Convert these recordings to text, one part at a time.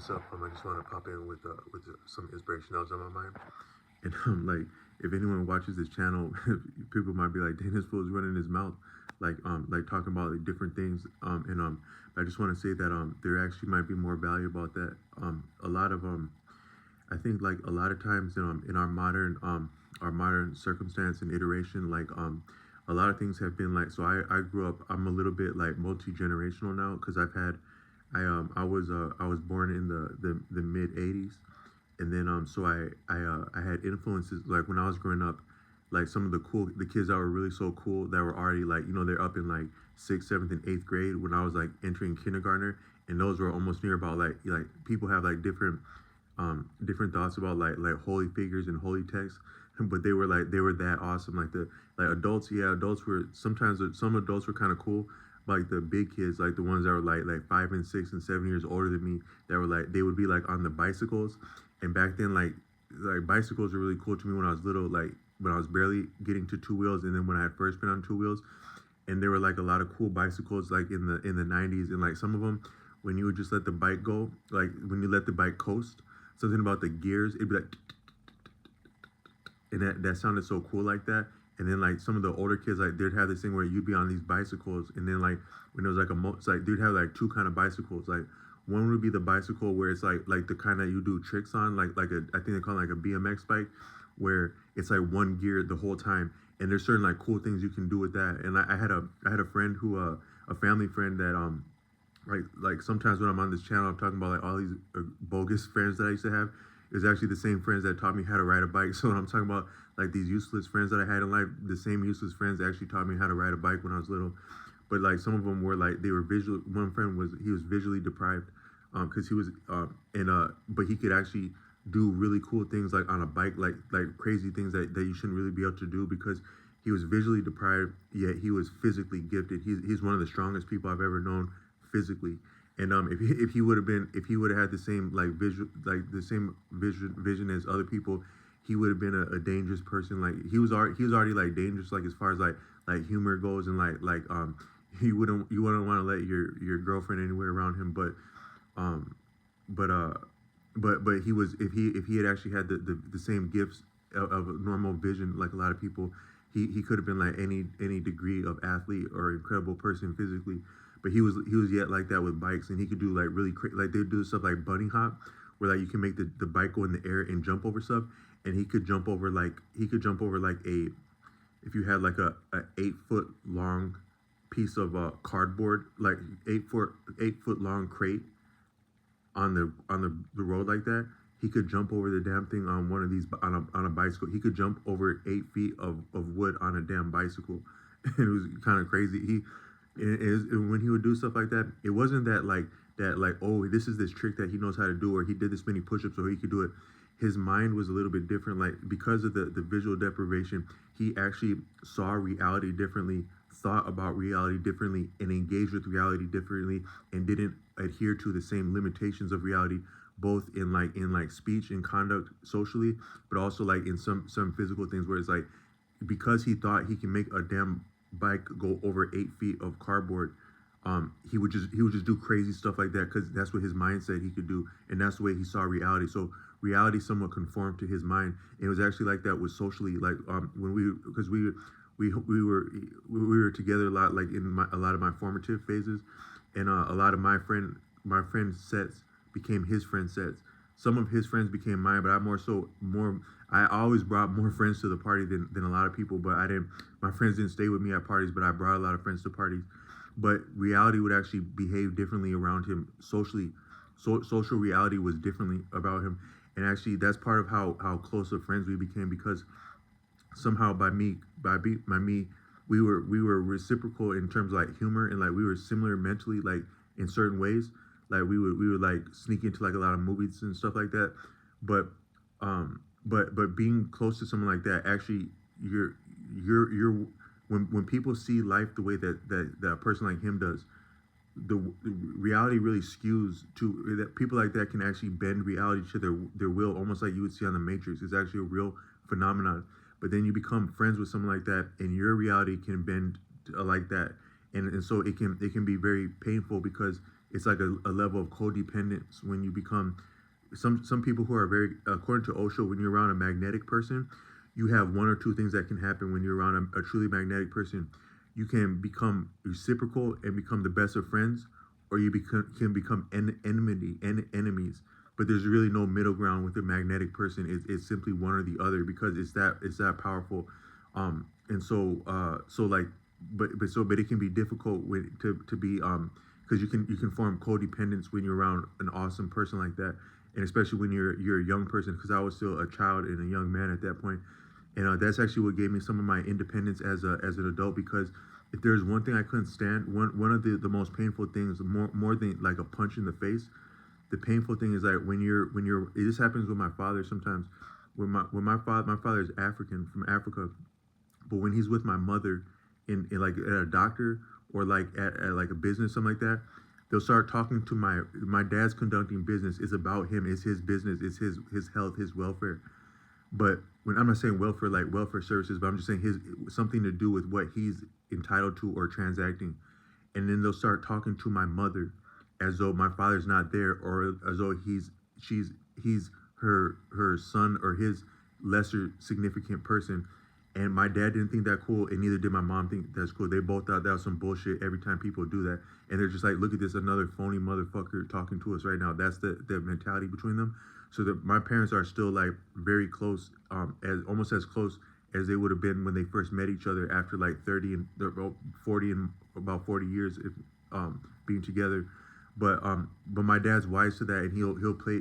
what's up? I just want to pop in with some inspiration that was on my mind. And like, if anyone watches this channel, people might be like, "Dang, this fool's running his mouth," like talking about like different things. I just want to say that there actually might be more value about that. A lot of I think like a lot of times in our modern circumstance and iteration, a lot of things have been like. So I grew up. I'm a little bit like multi generational now because I was born in the mid '80s, and then I had influences like when I was growing up, like some of the kids that were really so cool that were already like they're up in like sixth, seventh, and eighth grade when I was like entering kindergartner, and those were almost near about like people have like different thoughts about like holy figures and holy texts, but they were that awesome. Like the like adults, yeah, adults were sometimes some adults were kind of cool. But like the big kids, like the ones that were like 5 and 6 and 7 years older than me, that were like they would be like on the bicycles, and back then like bicycles were really cool to me when I was little, like when I was barely getting to two wheels, and then when I had first been on two wheels, and there were like a lot of cool bicycles like in the '90s, and like some of them when you would just let the bike go, like when you let the bike coast, something about the gears, it'd be like, and that sounded so cool like that. And then like some of the older kids, like they'd have this thing where you'd be on these bicycles, and then like when it was like it's like they'd have like two kind of bicycles. Like one would be the bicycle where it's like the kind that you do tricks on, like a I think they call it like a BMX bike, where it's like one gear the whole time. And there's certain like cool things you can do with that. And I had a friend who a family friend that like sometimes when I'm on this channel, I'm talking about like all these bogus friends that I used to have. It was actually the same friends that taught me how to ride a bike. So when I'm talking about like these useless friends that I had in life, the same useless friends actually taught me how to ride a bike when I was little. But like some of them were like they were visual. One friend was he was visually deprived, because he was and but he could actually do really cool things like on a bike, like crazy things that you shouldn't really be able to do because he was visually deprived, yet he was physically gifted. He's one of the strongest people I've ever known physically. And if he would have been if he would have had the same like visual like the same vision as other people, he would have been a dangerous person. Like he was already like dangerous like as far as like humor goes, and you wouldn't want to let your girlfriend anywhere around him. Um but but he was if he had actually had the same gifts of a normal vision like a lot of people, he could have been like any degree of athlete or incredible person physically. But he was yet like that with bikes, and he could do like like they do stuff like bunny hop, where like you can make the bike go in the air and jump over stuff. And he could jump over like a if you had like a 8 foot long piece of cardboard, like 8 foot long crate on the road like that. He could jump over the damn thing on one of these on a bicycle. He could jump over 8 feet of wood on a damn bicycle. And it was kind of crazy. When he would do stuff like that, it wasn't that like, oh, this is this trick that he knows how to do, or he did this many push-ups or he could do it. His mind was a little bit different, like because of the visual deprivation, he actually saw reality differently, thought about reality differently, and engaged with reality differently, and didn't adhere to the same limitations of reality, both in like speech and conduct socially, but also like in some physical things where it's like because he thought he can make a damn bike go over 8 feet of cardboard, he would just do crazy stuff like that because that's what his mind said he could do, and that's the way he saw reality. So reality somewhat conformed to his mind. And it was actually like that with socially, like when we because we were we were together a lot, like in a lot of my formative phases, and a lot of my friend sets became his friend sets. Some of his friends became mine, but I always brought more friends to the party than a lot of people. But I didn't. My friends didn't stay with me at parties, but I brought a lot of friends to parties. But reality would actually behave differently around him socially. Social reality was differently about him, and actually that's part of how close of friends we became because somehow by me we were reciprocal in terms of like humor, and like we were similar mentally like in certain ways. Like we would like sneak into like a lot of movies and stuff like that. But but being close to someone like that, actually you're when people see life the way that a person like him does, the reality really skews to that. People like that can actually bend reality to their will, almost like you would see on the Matrix. It's actually a real phenomenon. But then you become friends with someone like that, and your reality can bend like that, and so it can be very painful because it's like a level of codependence when you become some people who are very, according to Osho, when you're around a magnetic person, you have one or two things that can happen when you're around a truly magnetic person. You can become reciprocal and become the best of friends, or you can become enemies. But there's really no middle ground with a magnetic person. It's simply one or the other because it's that powerful. And so like, but it can be difficult to be because you can form codependence when you're around an awesome person like that, and especially when you're a young person. Because I was still a child and a young man at that point, and that's actually what gave me some of my independence as an adult. Because if there's one thing I couldn't stand, one of the most painful things, more than like a punch in the face, the painful thing is like when you're this happens with my father sometimes. When my father is African, from Africa, but when he's with my mother in like at a doctor, or like at like a business, something like that, they'll start talking to my dad's conducting business. It's about him. It's his business. It's his health, his welfare. But when I'm not saying welfare like welfare services, but I'm just saying his something to do with what he's entitled to or transacting. And then they'll start talking to my mother as though my father's not there, or as though he's her son, or his lesser significant person. And my dad didn't think that cool, and neither did my mom think that's cool. They both thought that was some bullshit every time people do that. And they're just like, look at this, another phony motherfucker talking to us right now. That's the mentality between them. So that my parents are still like very close, as almost as close as they would have been when they first met each other after like 30 and 40 and about 40 years being together. But my dad's wise to that, and he'll play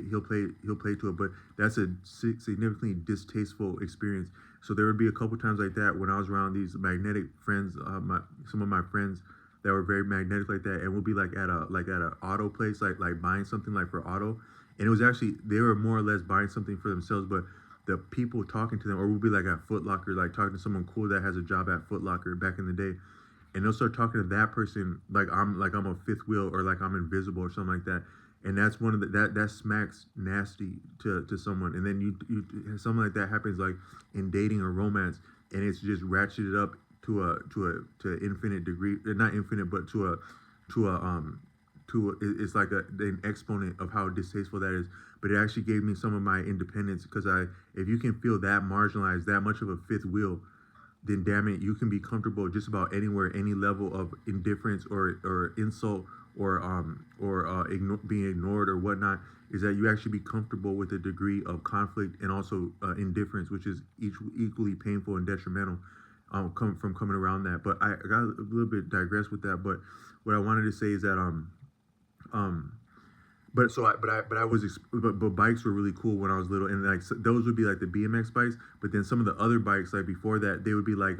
to it. But that's a significantly distasteful experience. So there would be a couple times like that when I was around these magnetic friends, some of my friends that were very magnetic like that, and we'll be like at a auto place, like buying something like for auto, and it was actually they were more or less buying something for themselves, but the people talking to them, or we'll be like at Foot Locker, like talking to someone cool that has a job at Foot Locker back in the day, and they'll start talking to that person like I'm a fifth wheel, or like I'm invisible or something like that. And that's one of that smacks nasty to someone. And then you something like that happens like in dating or romance, and it's just ratcheted up to infinite degree, not infinite, but it's like an exponent of how distasteful that is. But it actually gave me some of my independence, because if you can feel that marginalized, that much of a fifth wheel, then damn it, you can be comfortable just about anywhere, any level of indifference or insult, or being ignored or whatnot. Is that you actually be comfortable with a degree of conflict and also indifference, which is equally painful and detrimental, coming around that. But I got a little bit digressed with that. But what I wanted to say is that um but bikes were really cool when I was little, and like those would be like the BMX bikes. But then some of the other bikes, like before that, they would be like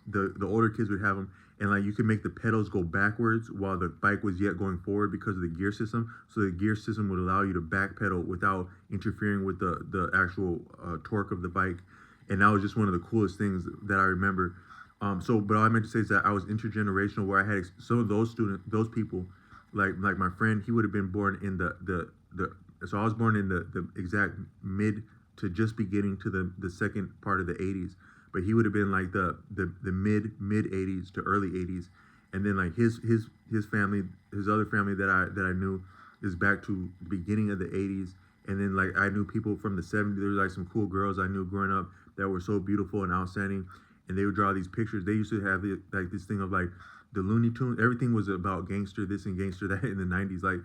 the older kids would have them, and like you could make the pedals go backwards while the bike was yet going forward because of the gear system. So the gear system would allow you to back pedal without interfering with the actual torque of the bike, and that was just one of the coolest things that I remember. But all I meant to say is that I was intergenerational, where I had some of those people, like my friend, he would have been born in the so I was born in the exact mid to just beginning to the second part of the 80s, but he would have been like the mid 80s to early 80s. And then like his family, his other family that I knew is back to the beginning of the 80s. And then like I knew people from the 70s. There was like some cool girls I knew growing up that were so beautiful and outstanding, and they would draw these pictures. They used to have like this thing of like the Looney Tunes. Everything was about gangster this and gangster that in the 90s. Like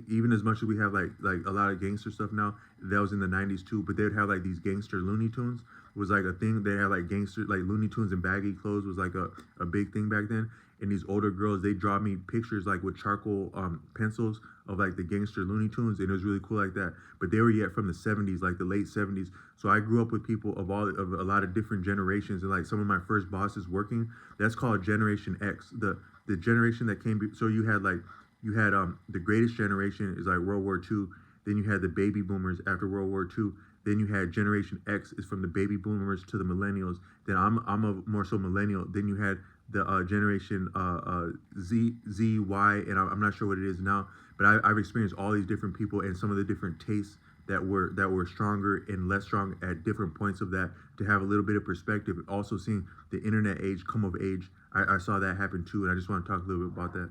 even as much as we have like a lot of gangster stuff now, that was in the 90s too. But they would have like these gangster Looney Tunes was like a thing. They had like gangster, like Looney Tunes and baggy clothes was like a big thing back then. And these older girls, they draw me pictures like with charcoal pencils of like the gangster Looney Tunes, and it was really cool like that. But they were yet from the 70s, like the late 70s. So I grew up with people of a lot of different generations, and like some of my first bosses working, that's called Generation X. The generation that came. So you had the greatest generation is like World War II. Then you had the baby boomers after World War II. Then you had Generation X is from the baby boomers to the millennials. Then I'm a more so millennial. Then you had the generation Z, Y, and I'm not sure what it is now. But I've experienced all these different people and some of the different tastes that were stronger and less strong at different points of that, to have a little bit of perspective. Also seeing the internet age come of age, I saw that happen too, and I just want to talk a little bit about that.